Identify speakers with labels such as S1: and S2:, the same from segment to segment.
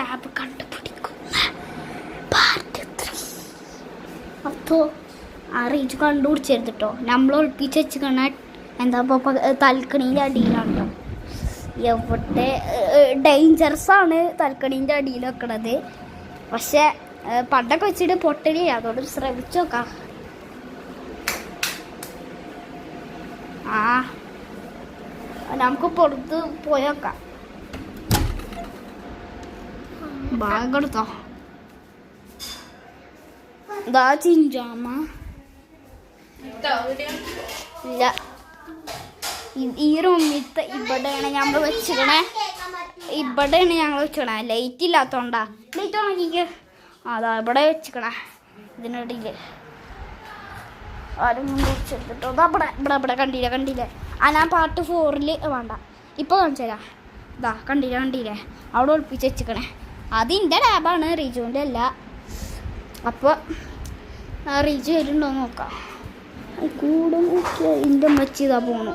S1: Lab കണ്ടുപിടിക്കുന്ന part 3. അപ്പോൾ ആ റീച്ച് കണ്ടുപിടിച്ചെടുത്തിട്ടോ. നമ്മൾ ഒളിപ്പിച്ച് വെച്ചിക്കണ എന്താ ഇപ്പോൾ തൽക്കണീൻ്റെ അടിയിലാണ് കേട്ടോ. എവിടെ ഡേഞ്ചറസ് ആണ് തൽക്കണീൻ്റെ അടിയിൽ വെക്കണത്. പക്ഷെ പണ്ടൊക്കെ വെച്ചിട്ട് പൊട്ടലില്ല. അതോട് ശ്രമിച്ചു നോക്കാം. ആ നമുക്ക് പുറത്ത് പോയേക്കാം. ബാഗ് എടുത്തോ. ഇതാ ചിഞ്ചാമ ഇല്ല. ഈ റൂമിലത്തെ ഇവിടെയാണ് ഞങ്ങൾ വെച്ചിക്കണേ. ഇവിടെയാണ് ഞങ്ങൾ വെച്ചിക്കണേ. ലൈറ്റ് ഇല്ലാത്തോണ്ടാ. ലൈറ്റ് ഉണക്കിക്ക്. അതാ ഇവിടെ വെച്ചിക്കണേ. ഇതിനിടയിൽ ആരും വെച്ചെടുത്തിട്ടോ. ഇവിടെ ഇവിടെ ഇവിടെ കണ്ടില്ലേ. ആ ഞാൻ പാർട്ട് 4 വേണ്ട ഇപ്പോൾ കാണിച്ചു തരാം. ഇതാ കണ്ടില്ലേ അവിടെ ഒളിപ്പിച്ച് വെച്ചിക്കണേ. അതിൻ്റെ ലാബാണ്, റിജുവിൻ്റെ അല്ല. അപ്പോൾ റിജു വരുന്നുണ്ടോ നോക്കാം. കൂടെ നോക്കിയാൽ എൻ്റെ മച്ചി ഇതാ പോണു.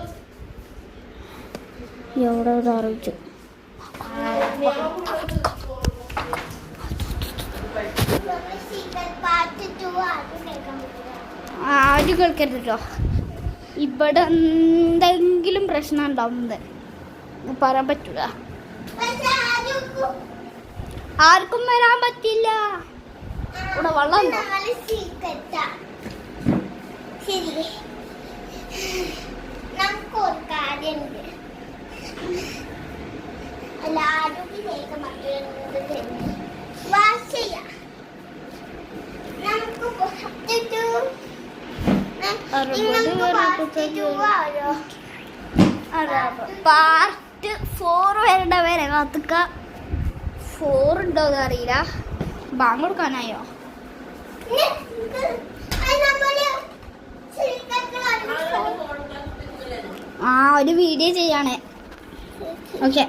S1: എവിടെ ഇതാ റിജു. ആരും കേൾക്കരുത് കേട്ടോ. ഇവിടെ എന്തെങ്കിലും പ്രശ്നം ഉണ്ടാവുന്നത് പറയാൻ പറ്റൂല. ആർക്കും വരാൻ പറ്റില്ല. ഇവിടെ വെള്ളം ഉണ്ടോ? പാർട്ട് 4 വരേണ്ട വരെ കാത്തുക്ക. 4 ഉണ്ടോന്ന് അറിയില്ല. ബാങ്ക് കൊടുക്കാനായോ? ആ ഒരു വീഡിയോ ചെയ്യാണേ. ഓക്കെ.